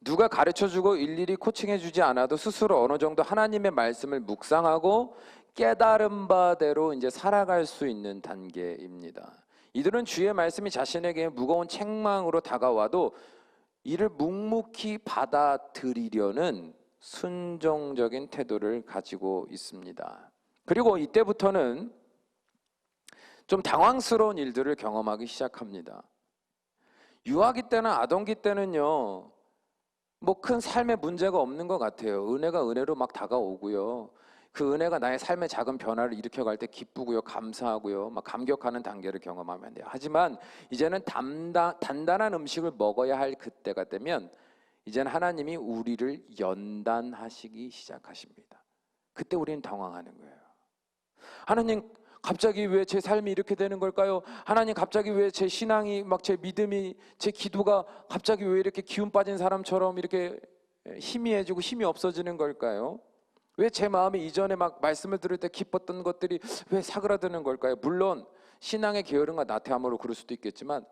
누가 가르쳐주고 일일이 코칭해주지 않아도 스스로 어느 정도 하나님의 말씀을 묵상하고 깨달은 바대로 이제 살아갈 수 있는 단계입니다. 이들은 주의 말씀이 자신에게 무거운 책망으로 다가와도 이를 묵묵히 받아들이려는 순종적인 태도를 가지고 있습니다. 그리고 이때부터는 좀 당황스러운 일들을 경험하기 시작합니다. 유아기 때나 아동기 때는요 뭐 큰 삶의 문제가 없는 것 같아요. 은혜가 은혜로 막 다가오고요. 그 은혜가 나의 삶의 작은 변화를 일으켜갈 때 기쁘고요, 감사하고요, 막 감격하는 단계를 경험하면 돼요. 하지만 이제는 단단한 음식을 먹어야 할 그때가 되면 이제는 하나님이 우리를 연단하시기 시작하십니다. 그때 우리는 당황하는 거예요. 하나님 갑자기 왜 제 삶이 이렇게 되는 걸까요? 하나님, 갑자기 왜 제 신앙이 막 제 믿음이, 제 기도가 갑자기 왜 이렇게 기운 빠진 사람처럼 이렇게 희미해지고 힘이 없어지는 걸까요? 왜 제 마음이 이전에 막 말씀을 들을 때 기뻤던 것들이 왜 사그라드는 걸까요? 물론 신앙의 게으름과 나태함으로 그럴 수도 있겠지만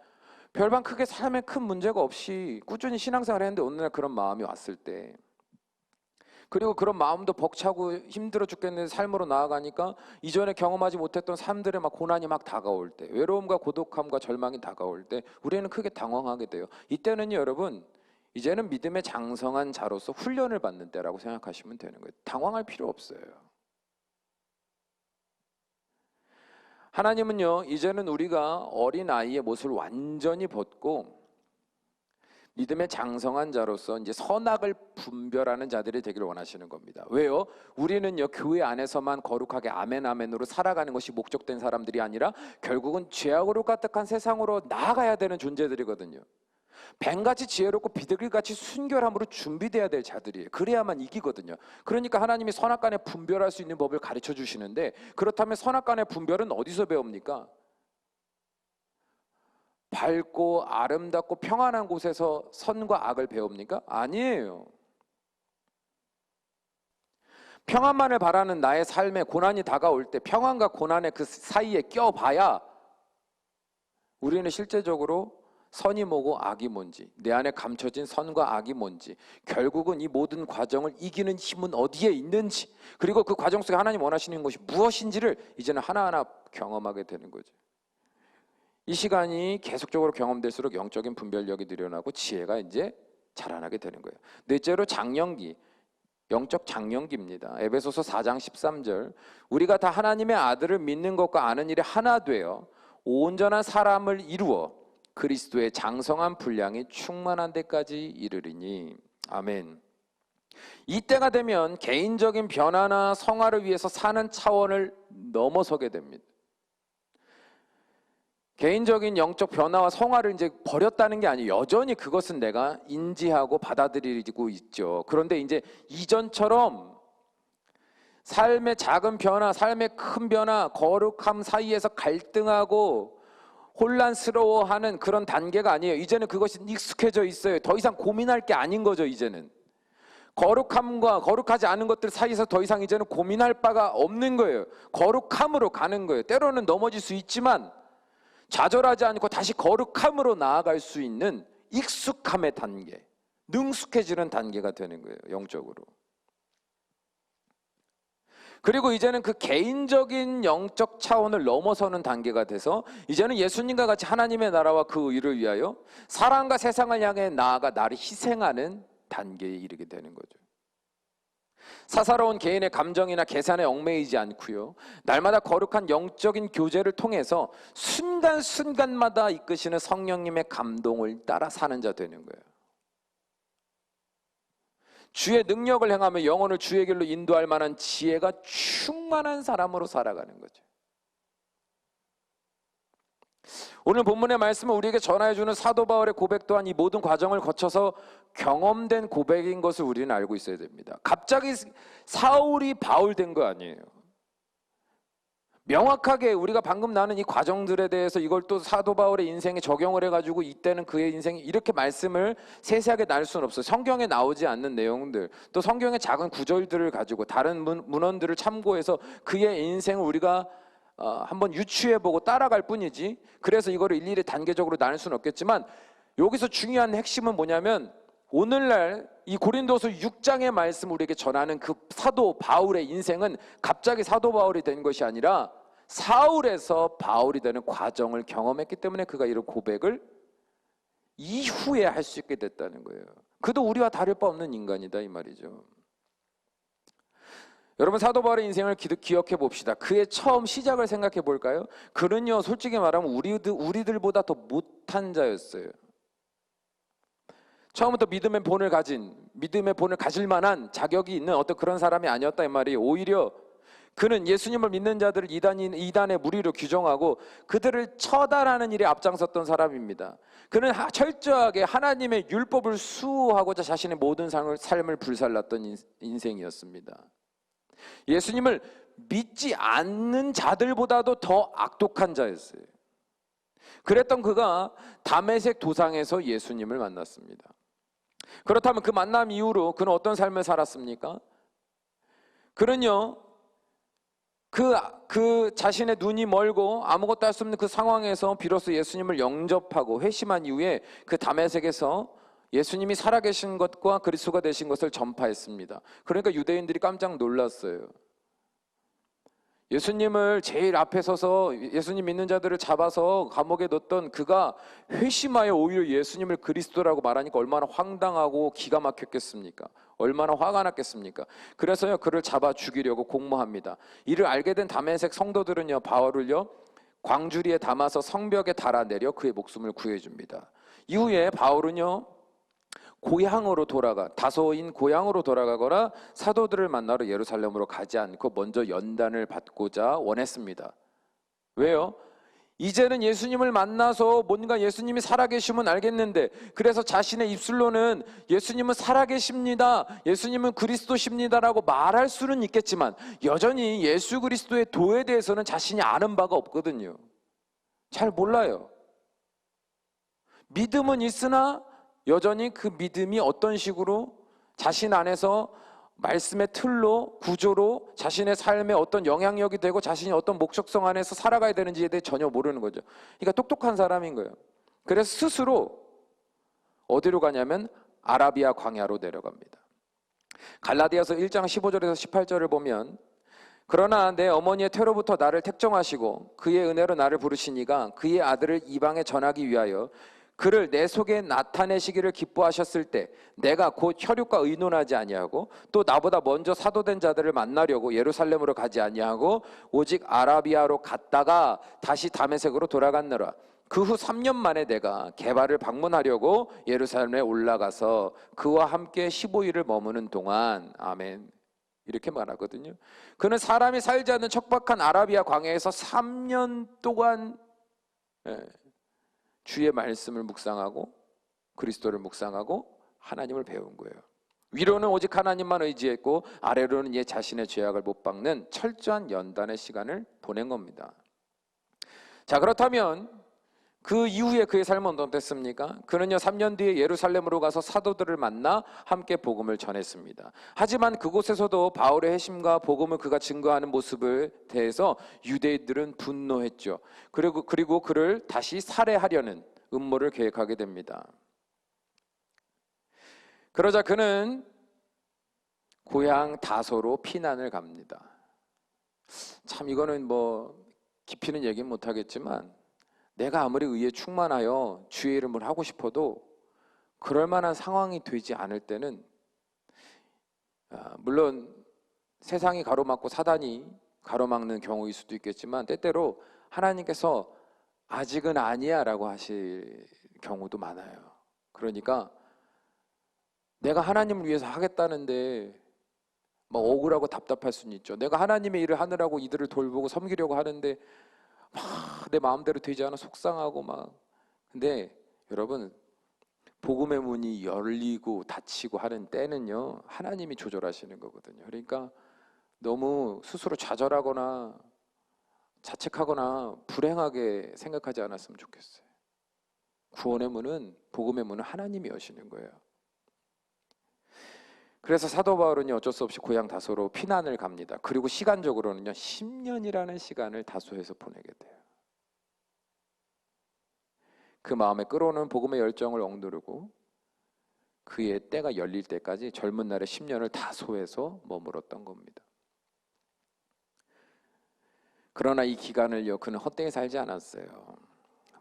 별반 크게 삶에 큰 문제가 없이 꾸준히 신앙생활을 했는데 어느 날 그런 마음이 왔을 때, 그리고 그런 마음도 벅차고 힘들어 죽겠는 삶으로 나아가니까 이전에 경험하지 못했던 삶들의 막 고난이 막 다가올 때, 외로움과 고독함과 절망이 다가올 때 우리는 크게 당황하게 돼요. 이때는요, 여러분, 이제는 믿음의 장성한 자로서 훈련을 받는 때라고 생각하시면 되는 거예요. 당황할 필요 없어요. 하나님은요, 이제는 우리가 어린아이의 모습을 완전히 벗고 믿음의 장성한 자로서 이제 선악을 분별하는 자들이 되기를 원하시는 겁니다. 왜요? 우리는요, 교회 안에서만 거룩하게 아멘 아멘으로 살아가는 것이 목적된 사람들이 아니라 결국은 죄악으로 가득한 세상으로 나아가야 되는 존재들이거든요. 뱀같이 지혜롭고 비둘기같이 순결함으로 준비돼야 될 자들이에요. 그래야만 이기거든요. 그러니까 하나님이 선악간에 분별할 수 있는 법을 가르쳐 주시는데, 그렇다면 선악간의 분별은 어디서 배웁니까? 밝고 아름답고 평안한 곳에서 선과 악을 배웁니까? 아니에요. 평안만을 바라는 나의 삶에 고난이 다가올 때 평안과 고난의 그 사이에 껴봐야 우리는 실제적으로 선이 뭐고 악이 뭔지, 내 안에 감춰진 선과 악이 뭔지, 결국은 이 모든 과정을 이기는 힘은 어디에 있는지, 그리고 그 과정 속에 하나님 원하시는 것이 무엇인지를 이제는 하나하나 경험하게 되는 거죠. 이 시간이 계속적으로 경험될수록 영적인 분별력이 늘어나고 지혜가 이제 자라나게 되는 거예요. 넷째로 장년기, 영적 장년기입니다. 에베소서 4장 13절, 우리가 다 하나님의 아들을 믿는 것과 아는 일에 하나 되어 온전한 사람을 이루어 그리스도의 장성한 분량이 충만한 데까지 이르리니. 아멘. 이때가 되면 개인적인 변화나 성화를 위해서 사는 차원을 넘어서게 됩니다. 개인적인 영적 변화와 성화를 이제 버렸다는 게 아니에요. 여전히 그것은 내가 인지하고 받아들이고 있죠. 그런데 이제 이전처럼 삶의 작은 변화, 삶의 큰 변화, 거룩함 사이에서 갈등하고 혼란스러워하는 그런 단계가 아니에요. 이제는 그것이 익숙해져 있어요. 더 이상 고민할 게 아닌 거죠, 이제는. 거룩함과 거룩하지 않은 것들 사이에서 더 이상 이제는 고민할 바가 없는 거예요. 거룩함으로 가는 거예요. 때로는 넘어질 수 있지만 좌절하지 않고 다시 거룩함으로 나아갈 수 있는 익숙함의 단계, 능숙해지는 단계가 되는 거예요, 영적으로. 그리고 이제는 그 개인적인 영적 차원을 넘어서는 단계가 돼서 이제는 예수님과 같이 하나님의 나라와 그 의를 위하여 사랑과 세상을 향해 나아가 나를 희생하는 단계에 이르게 되는 거죠. 사사로운 개인의 감정이나 계산에 얽매이지 않고요, 날마다 거룩한 영적인 교제를 통해서 순간순간마다 이끄시는 성령님의 감동을 따라 사는 자 되는 거예요. 주의 능력을 행하며 영혼을 주의 길로 인도할 만한 지혜가 충만한 사람으로 살아가는 거죠. 오늘 본문의 말씀은 우리에게 전하여주는 사도 바울의 고백 또한 이 모든 과정을 거쳐서 경험된 고백인 것을 우리는 알고 있어야 됩니다. 갑자기 사울이 바울 된 거 아니에요. 명확하게 우리가 방금 나눈 이 과정들에 대해서 이걸 또 사도 바울의 인생에 적용을 해가지고 이때는 그의 인생이 이렇게 말씀을 세세하게 나눌 수는 없어요. 성경에 나오지 않는 내용들, 또 성경의 작은 구절들을 가지고 다른 문헌들을 참고해서 그의 인생을 우리가 한번 유추해보고 따라갈 뿐이지, 그래서 이거를 일일이 단계적으로 나눌 수는 없겠지만 여기서 중요한 핵심은 뭐냐면 오늘날 이 고린도서 6장의 말씀 우리에게 전하는 그 사도 바울의 인생은 갑자기 사도 바울이 된 것이 아니라 사울에서 바울이 되는 과정을 경험했기 때문에 그가 이런 고백을 이후에 할 수 있게 됐다는 거예요. 그도 우리와 다를 바 없는 인간이다 이 말이죠. 여러분, 사도 바울의 인생을 기억해 봅시다. 그의 처음 시작을 생각해 볼까요? 그는요, 솔직히 말하면 우리들보다 더 못한 자였어요. 처음부터 믿음의 본을 가질 만한 자격이 있는 어떤 그런 사람이 아니었다 이 말이에요. 오히려 그는 예수님을 믿는 자들을 이단의 무리로 규정하고 그들을 처단하는 일에 앞장섰던 사람입니다. 그는 철저하게 하나님의 율법을 수호하고자 자신의 모든 삶을 불살랐던 인생이었습니다. 예수님을 믿지 않는 자들보다도 더 악독한 자였어요. 그랬던 그가 다메섹 도상에서 예수님을 만났습니다. 그렇다면 그 만남 이후로 그는 어떤 삶을 살았습니까? 그는요, 그 자신의 눈이 멀고 아무것도 할 수 없는 그 상황에서 비로소 예수님을 영접하고 회심한 이후에 그 다메섹에서 예수님이 살아계신 것과 그리스도가 되신 것을 전파했습니다. 그러니까 유대인들이 깜짝 놀랐어요. 예수님을 제일 앞에 서서 예수님 믿는 자들을 잡아서 감옥에 넣었던 그가 회심하여 오히려 예수님을 그리스도라고 말하니까 얼마나 황당하고 기가 막혔겠습니까? 얼마나 화가 났겠습니까? 그래서요, 그를 잡아 죽이려고 공모합니다. 이를 알게 된 다메섹 성도들은요, 바울을요 광주리에 담아서 성벽에 달아내려 그의 목숨을 구해줍니다. 이후에 바울은요 고향으로 다소인 고향으로 돌아가거나 사도들을 만나러 예루살렘으로 가지 않고 먼저 연단을 받고자 원했습니다. 왜요? 이제는 예수님을 만나서 뭔가 예수님이 살아계시면 알겠는데, 그래서 자신의 입술로는 예수님은 살아계십니다, 예수님은 그리스도십니다라고 말할 수는 있겠지만 여전히 예수 그리스도의 도에 대해서는 자신이 아는 바가 없거든요. 잘 몰라요. 믿음은 있으나 여전히 그 믿음이 어떤 식으로 자신 안에서 말씀의 틀로, 구조로 자신의 삶에 어떤 영향력이 되고 자신이 어떤 목적성 안에서 살아가야 되는지에 대해 전혀 모르는 거죠. 그러니까 똑똑한 사람인 거예요. 그래서 스스로 어디로 가냐면 아라비아 광야로 내려갑니다. 갈라디아서 1장 15절에서 18절을 보면, 그러나 내 어머니의 태로부터 나를 택정하시고 그의 은혜로 나를 부르시니가 그의 아들을 이방에 전하기 위하여 그를 내 속에 나타내시기를 기뻐하셨을 때 내가 곧 혈육과 의논하지 아니하고 또 나보다 먼저 사도된 자들을 만나려고 예루살렘으로 가지 아니하고 오직 아라비아로 갔다가 다시 다메섹으로 돌아갔느라. 그 후 3년 만에 내가 게바를 방문하려고 예루살렘에 올라가서 그와 함께 15일을 머무는 동안, 아멘, 이렇게 말하거든요. 그는 사람이 살지 않는 척박한 아라비아 광야에서 3년 동안 주의 말씀을 묵상하고 그리스도를 묵상하고 하나님을 배운 거예요. 위로는 오직 하나님만 의지했고 아래로는 얘 자신의 죄악을 못 박는 철저한 연단의 시간을 보낸 겁니다. 자, 그렇다면 그 이후에 그의 삶은 어땠습니까? 그는요 3년 뒤에 예루살렘으로 가서 사도들을 만나 함께 복음을 전했습니다. 하지만 그곳에서도 바울의 회심과 복음을 그가 증거하는 모습을 대해서 유대인들은 분노했죠. 그리고 그를 다시 살해하려는 음모를 계획하게 됩니다. 그러자 그는 고향 다소로 피난을 갑니다. 참 이거는 뭐 깊이는 얘기는 못하겠지만 내가 아무리 의에 충만하여 주의 이름을 하고 싶어도 그럴 만한 상황이 되지 않을 때는, 물론 세상이 가로막고 사단이 가로막는 경우일 수도 있겠지만 때때로 하나님께서 아직은 아니야 라고 하실 경우도 많아요. 그러니까 내가 하나님을 위해서 하겠다는데 막 억울하고 답답할 수는 있죠. 내가 하나님의 일을 하느라고 이들을 돌보고 섬기려고 하는데 막 내 마음대로 되지 않아 속상하고 막. 근데 여러분, 복음의 문이 열리고 닫히고 하는 때는요 하나님이 조절하시는 거거든요. 그러니까 너무 스스로 좌절하거나 자책하거나 불행하게 생각하지 않았으면 좋겠어요. 구원의 문은, 복음의 문은 하나님이 여시는 거예요. 그래서 사도 바울은 어쩔 수 없이 고향 다소로 피난을 갑니다. 그리고 시간적으로는요 10년이라는 시간을 다소에서 보내게 돼요. 그 마음에 끌어오는 복음의 열정을 억누르고 그의 때가 열릴 때까지 젊은 날의 10년을 다소에서 머물었던 겁니다. 그러나 이 기간을요 그는 헛되이 살지 않았어요.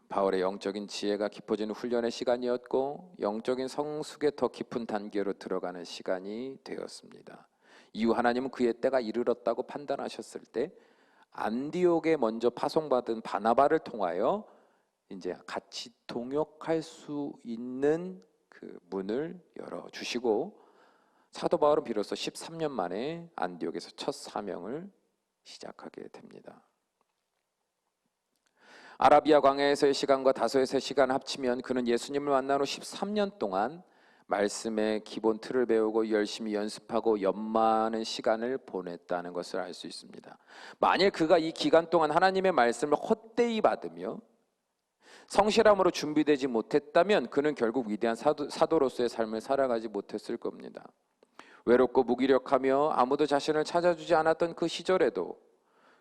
바울의 영적인 지혜가 깊어지는 훈련의 시간이었고 영적인 성숙의 더 깊은 단계로 들어가는 시간이 되었습니다. 이후 하나님은 그의 때가 이르렀다고 판단하셨을 때 안디옥에 먼저 파송받은 바나바를 통하여 이제 같이 동역할 수 있는 그 문을 열어주시고 사도 바울은 비로소 13년 만에 안디옥에서 첫 사명을 시작하게 됩니다. 아라비아 광야에서의 시간과 다소에서의 시간을 합치면 그는 예수님을 만난 후 13년 동안 말씀의 기본 틀을 배우고 열심히 연습하고 연마하는 시간을 보냈다는 것을 알 수 있습니다. 만일 그가 이 기간 동안 하나님의 말씀을 헛되이 받으며 성실함으로 준비되지 못했다면 그는 결국 위대한 사도로서의 삶을 살아가지 못했을 겁니다. 외롭고 무기력하며 아무도 자신을 찾아주지 않았던 그 시절에도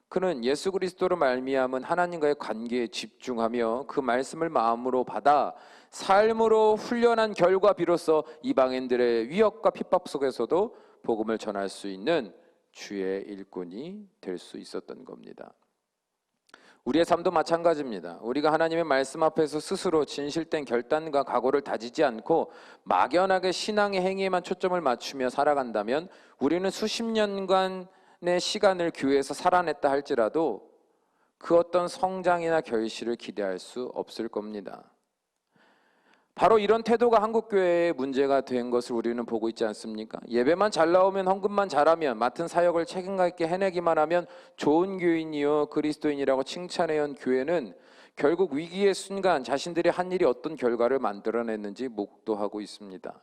그는 예수 그리스도로 말미암은 하나님과의 관계에 집중하며 그 말씀을 마음으로 받아 삶으로 훈련한 결과 비로소 이방인들의 위협과 핍박 속에서도 복음을 전할 수 있는 주의 일꾼이 될 수 있었던 겁니다. 우리의 삶도 마찬가지입니다. 우리가 하나님의 말씀 앞에서 스스로 진실된 결단과 각오를 다지지 않고 막연하게 신앙의 행위에만 초점을 맞추며 살아간다면 우리는 수십 년간의 시간을 교회에서 살아냈다 할지라도 그 어떤 성장이나 결실을 기대할 수 없을 겁니다. 바로 이런 태도가 한국교회의 문제가 된 것을 우리는 보고 있지 않습니까? 예배만 잘 나오면, 헌금만 잘하면, 맡은 사역을 책임감 있게 해내기만 하면 좋은 교인이요 그리스도인이라고 칭찬해온 교회는 결국 위기의 순간 자신들이 한 일이 어떤 결과를 만들어냈는지 목도하고 있습니다.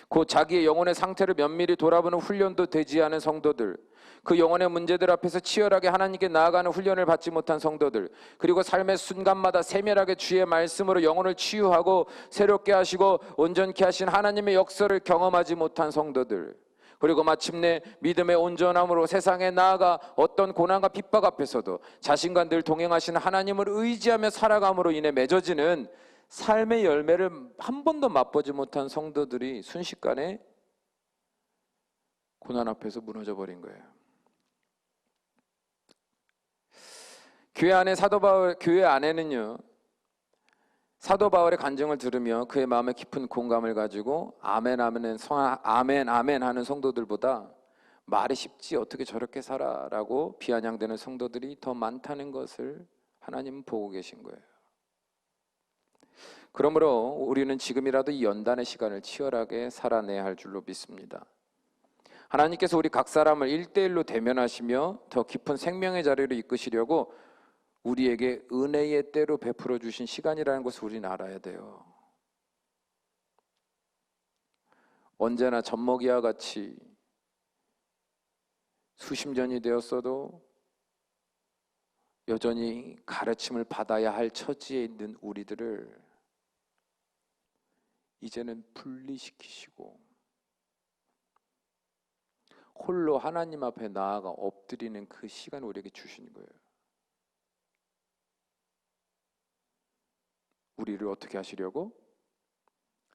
곧 자기의 영혼의 상태를 면밀히 돌아보는 훈련도 되지 않은 성도들, 그 영혼의 문제들 앞에서 치열하게 하나님께 나아가는 훈련을 받지 못한 성도들, 그리고 삶의 순간마다 세밀하게 주의 말씀으로 영혼을 치유하고 새롭게 하시고 온전케 하신 하나님의 역사를 경험하지 못한 성도들, 그리고 마침내 믿음의 온전함으로 세상에 나아가 어떤 고난과 핍박 앞에서도 자신과 늘 동행하시는 하나님을 의지하며 살아감으로 인해 맺어지는 삶의 열매를 한 번도 맛보지 못한 성도들이 순식간에 고난 앞에서 무너져 버린 거예요. 교회 안에는요, 사도 바울의 간증을 들으며 그의 마음에 깊은 공감을 가지고 아멘 아멘 하는 성도들보다 말이 쉽지 어떻게 저렇게 살아라고 비아냥대는 성도들이 더 많다는 것을 하나님은 보고 계신 거예요. 그러므로 우리는 지금이라도 이 연단의 시간을 치열하게 살아내야 할 줄로 믿습니다. 하나님께서 우리 각 사람을 1대1로 대면하시며 더 깊은 생명의 자리로 이끄시려고 우리에게 은혜의 때로 베풀어 주신 시간이라는 것을 우리는 알아야 돼요. 언제나 젖먹이와 같이 수십 년이 되었어도 여전히 가르침을 받아야 할 처지에 있는 우리들을 이제는 분리시키시고 홀로 하나님 앞에 나아가 엎드리는 그 시간을 우리에게 주신 거예요. 우리를 어떻게 하시려고?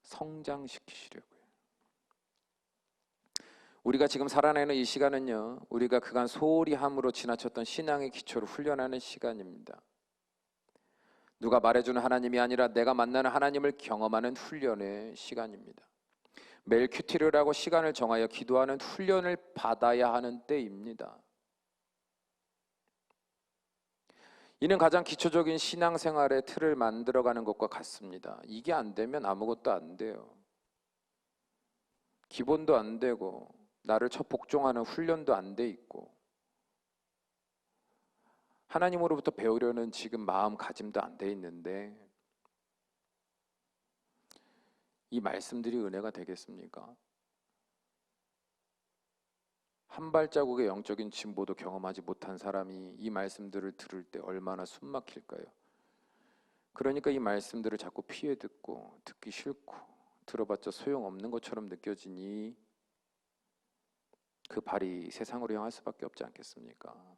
성장시키시려고요. 우리가 지금 살아내는 이 시간은요, 우리가 그간 소홀히 함으로 지나쳤던 신앙의 기초를 훈련하는 시간입니다. 누가 말해주는 하나님이 아니라 내가 만나는 하나님을 경험하는 훈련의 시간입니다. 매일 큐티를 하고 시간을 정하여 기도하는 훈련을 받아야 하는 때입니다. 이는 가장 기초적인 신앙생활의 틀을 만들어가는 것과 같습니다. 이게 안 되면 아무것도 안 돼요. 기본도 안 되고 나를 첫 복종하는 훈련도 안 돼 있고 하나님으로부터 배우려는 지금 마음가짐도 안 돼 있는데 이 말씀들이 은혜가 되겠습니까? 한 발자국의 영적인 진보도 경험하지 못한 사람이 이 말씀들을 들을 때 얼마나 숨막힐까요? 그러니까 이 말씀들을 자꾸 피해 듣고 듣기 싫고 들어봤자 소용없는 것처럼 느껴지니 그 발이 세상으로 향할 수밖에 없지 않겠습니까?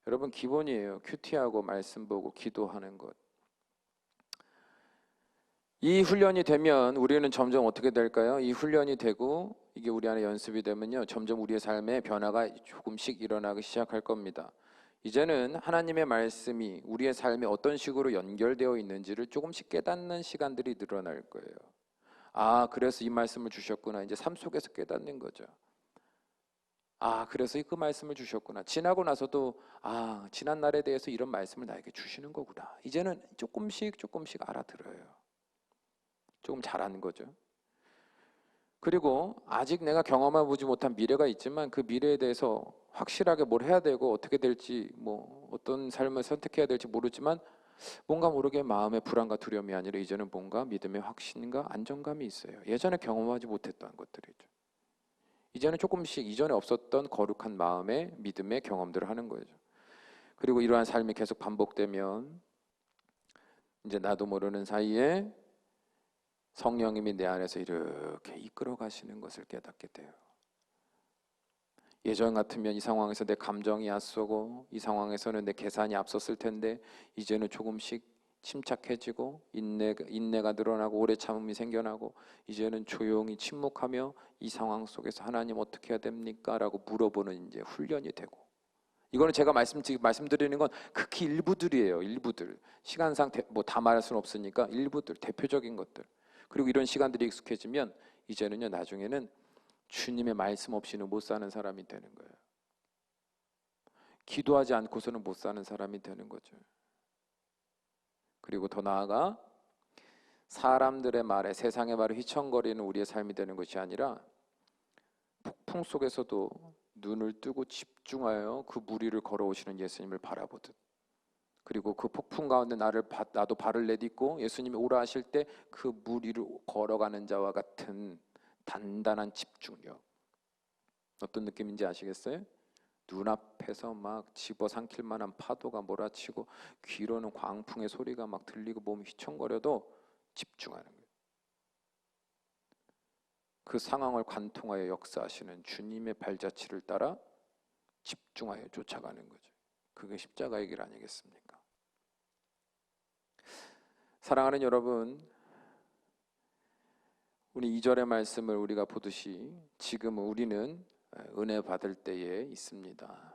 여러분, 기본이에요. 큐티하고 말씀 보고 기도하는 것. 이 훈련이 되면 우리는 점점 어떻게 될까요? 이 훈련이 되고 이게 우리 안에 연습이 되면요, 점점 우리의 삶에 변화가 조금씩 일어나기 시작할 겁니다. 이제는 하나님의 말씀이 우리의 삶에 어떤 식으로 연결되어 있는지를 조금씩 깨닫는 시간들이 늘어날 거예요. 아, 그래서 이 말씀을 주셨구나. 이제 삶 속에서 깨닫는 거죠. 아, 그래서 그 말씀을 주셨구나. 지나고 나서도 아, 지난 날에 대해서 이런 말씀을 나에게 주시는 거구나. 이제는 조금씩 알아들어요. 조금 잘하는 거죠. 그리고 아직 내가 경험해 보지 못한 미래가 있지만 그 미래에 대해서 확실하게 뭘 해야 되고 어떻게 될지, 뭐 어떤 삶을 선택해야 될지 모르지만 뭔가 모르게 마음의 불안과 두려움이 아니라 이제는 뭔가 믿음의 확신과 안정감이 있어요. 예전에 경험하지 못했던 것들이죠. 이제는 조금씩 이전에 없었던 거룩한 마음의 믿음의 경험들을 하는 거죠. 그리고 이러한 삶이 계속 반복되면 이제 나도 모르는 사이에 성령님이 내 안에서 이렇게 이끌어 가시는 것을 깨닫게 돼요. 예전 같으면 이 상황에서 내 감정이 앞서고 이 상황에서는 내 계산이 앞섰을 텐데 이제는 조금씩 침착해지고 인내가 늘어나고 오래 참음이 생겨나고 이제는 조용히 침묵하며 이 상황 속에서 하나님 어떻게 해야 됩니까? 라고 물어보는 이제 훈련이 되고, 이거는 제가 말씀드리는 건 극히 일부들이에요. 일부들. 시간상 뭐 다 말할 수는 없으니까 일부들, 대표적인 것들. 그리고 이런 시간들이 익숙해지면 이제는요, 나중에는 주님의 말씀 없이는 못 사는 사람이 되는 거예요. 기도하지 않고서는 못 사는 사람이 되는 거죠. 그리고 더 나아가 사람들의 말에, 세상의 말에 휘청거리는 우리의 삶이 되는 것이 아니라 폭풍 속에서도 눈을 뜨고 집중하여 그 무리를 걸어오시는 예수님을 바라보듯, 그리고 그 폭풍 가운데 나도 발을 내딛고 예수님이 오라 하실 때 그 무리를 걸어가는 자와 같은 단단한 집중력. 어떤 느낌인지 아시겠어요? 눈앞에서 막 집어삼킬 만한 파도가 몰아치고 귀로는 광풍의 소리가 막 들리고 몸이 휘청거려도 집중하는 거예요. 그 상황을 관통하여 역사하시는 주님의 발자취를 따라 집중하여 쫓아가는 거죠. 그게 십자가의 길 아니겠습니까? 사랑하는 여러분, 우리 2절의 말씀을 우리가 보듯이 지금 우리는 은혜 받을 때에 있습니다.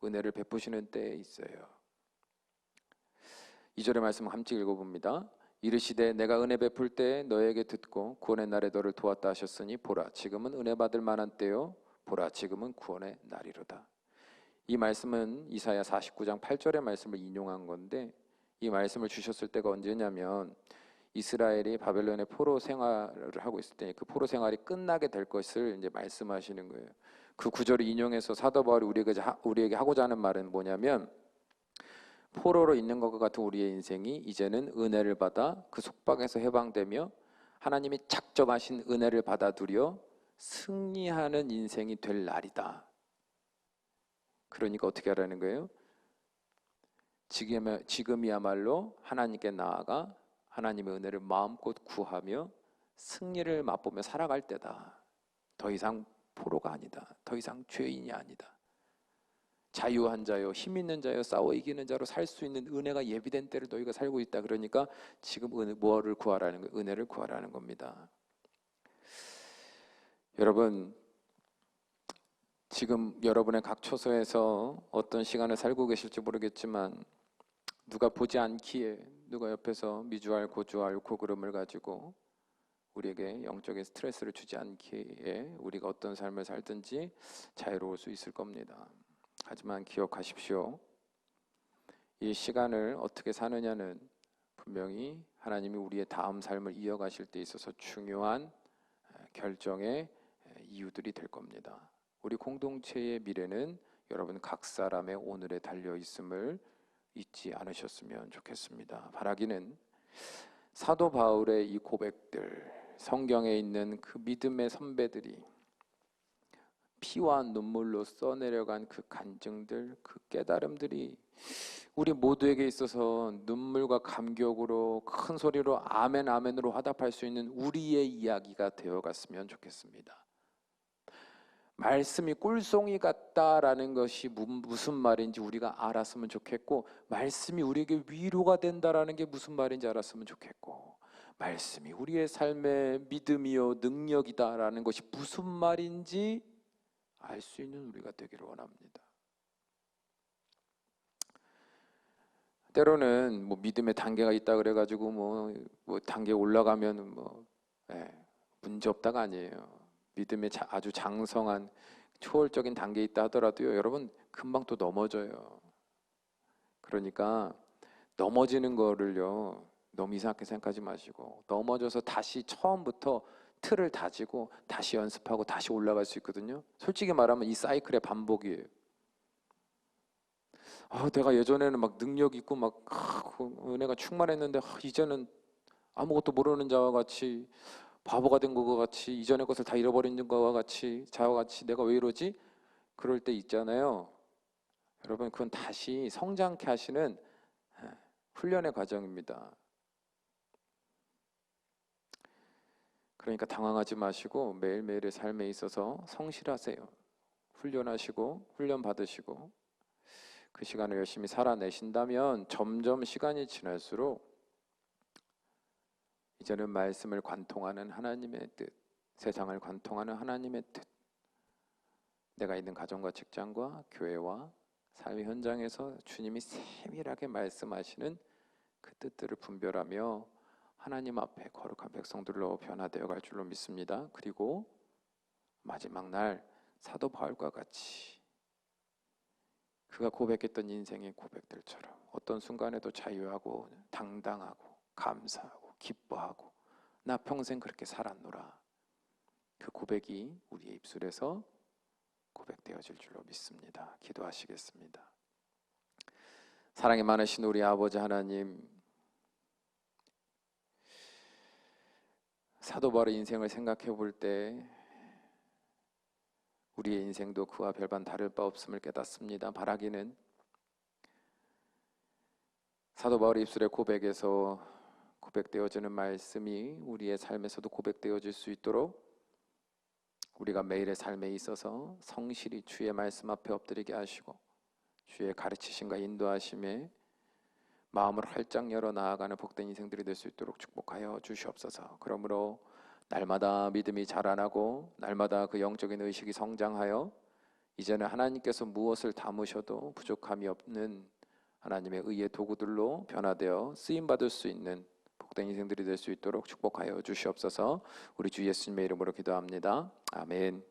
은혜를 베푸시는 때에 있어요. 2절의 말씀을 함께 읽어봅니다. 이르시되 내가 은혜 베풀 때 너에게 듣고 구원의 날에 너를 도왔다 하셨으니 보라 지금은 은혜 받을 만한 때요 보라 지금은 구원의 날이로다. 이 말씀은 이사야 49장 8절의 말씀을 인용한 건데, 이 말씀을 주셨을 때가 언제냐면 이스라엘이 바벨론의 포로 생활을 하고 있을 때 그 포로 생활이 끝나게 될 것을 이제 말씀하시는 거예요. 그 구절을 인용해서 사도 바울이 우리에게 하고자 하는 말은 뭐냐면, 포로로 있는 것과 같은 우리의 인생이 이제는 은혜를 받아 그 속박에서 해방되며 하나님이 작정하신 은혜를 받아들여 승리하는 인생이 될 날이다. 그러니까 어떻게 하라는 거예요? 지금이야말로 하나님께 나아가 하나님의 은혜를 마음껏 구하며 승리를 맛보며 살아갈 때다. 더 이상 포로가 아니다. 더 이상 죄인이 아니다. 자유한 자요, 힘 있는 자요, 싸워 이기는 자로 살 수 있는 은혜가 예비된 때를 너희가 살고 있다. 그러니까 지금 뭐를 구하라는 거예요? 은혜를 구하라는 겁니다. 여러분, 지금 여러분의 각 처소에서 어떤 시간을 살고 계실지 모르겠지만 누가 보지 않기에, 누가 옆에서 미주알 고주알 고그름을 가지고 우리에게 영적인 스트레스를 주지 않기에 우리가 어떤 삶을 살든지 자유로울 수 있을 겁니다. 하지만 기억하십시오. 이 시간을 어떻게 사느냐는 분명히 하나님이 우리의 다음 삶을 이어가실 때 있어서 중요한 결정의 이유들이 될 겁니다. 우리 공동체의 미래는 여러분 각 사람의 오늘에 달려 있음을 잊지 않으셨으면 좋겠습니다. 바라기는 사도 바울의 이 고백들, 성경에 있는 그 믿음의 선배들이 피와 눈물로 써내려간 그 간증들, 그 깨달음들이 우리 모두에게 있어서 눈물과 감격으로 큰 소리로 아멘 아멘으로 화답할 수 있는 우리의 이야기가 되어갔으면 좋겠습니다. 말씀이 꿀송이 같다라는 것이 무슨 말인지 우리가 알았으면 좋겠고, 말씀이 우리에게 위로가 된다라는 게 무슨 말인지 알았으면 좋겠고, 말씀이 우리의 삶의 믿음이요 능력이다라는 것이 무슨 말인지 알 수 있는 우리가 되기를 원합니다. 때로는 뭐 믿음의 단계가 있다 그래가지고 뭐 단계 올라가면 문제 없다가 아니에요. 믿음의 아주 장성한 초월적인 단계에 있다 하더라도요, 여러분 금방 또 넘어져요. 그러니까 넘어지는 거를요 너무 이상하게 생각하지 마시고 넘어져서 다시 처음부터 틀을 다지고 다시 연습하고 다시 올라갈 수 있거든요. 솔직히 말하면 이 사이클의 반복이에요. 내가 예전에는 막 능력 있고 막 은혜가 충만했는데 이제는 아무것도 모르는 자와 같이 바보가 된 것과 같이 이전의 것을 다 잃어버린 것과 같이 자와 같이 내가 왜 이러지? 그럴 때 있잖아요. 여러분 그건 다시 성장케 하시는 훈련의 과정입니다. 그러니까 당황하지 마시고 매일매일의 삶에 있어서 성실하세요. 훈련하시고 훈련 받으시고 그 시간을 열심히 살아내신다면 점점 시간이 지날수록 이제는 말씀을 관통하는 하나님의 뜻, 세상을 관통하는 하나님의 뜻, 내가 있는 가정과 직장과 교회와 삶의 현장에서 주님이 세밀하게 말씀하시는 그 뜻들을 분별하며 하나님 앞에 거룩한 백성들로 변화되어 갈 줄로 믿습니다. 그리고 마지막 날 사도 바울과 같이 그가 고백했던 인생의 고백들처럼 어떤 순간에도 자유하고 당당하고 감사하고 기뻐하고 나 평생 그렇게 살았노라. 그 고백이 우리의 입술에서 고백되어질 줄로 믿습니다. 기도하시겠습니다. 사랑이 많으신 우리 아버지 하나님, 사도 바울의 인생을 생각해 볼 때 우리의 인생도 그와 별반 다를 바 없음을 깨닫습니다. 바라기는 사도 바울의 입술의 고백에서 고백되어지는 말씀이 우리의 삶에서도 고백되어질 수 있도록 우리가 매일의 삶에 있어서 성실히 주의 말씀 앞에 엎드리게 하시고 주의 가르치심과 인도하심에 마음을 활짝 열어 나아가는 복된 인생들이 될 수 있도록 축복하여 주시옵소서. 그러므로 날마다 믿음이 자라나고 날마다 그 영적인 의식이 성장하여 이제는 하나님께서 무엇을 담으셔도 부족함이 없는 하나님의 의의 도구들로 변화되어 쓰임받을 수 있는 복된 인생들이 될 수 있도록 축복하여 주시옵소서. 우리 주 예수님의 이름으로 기도합니다. 아멘.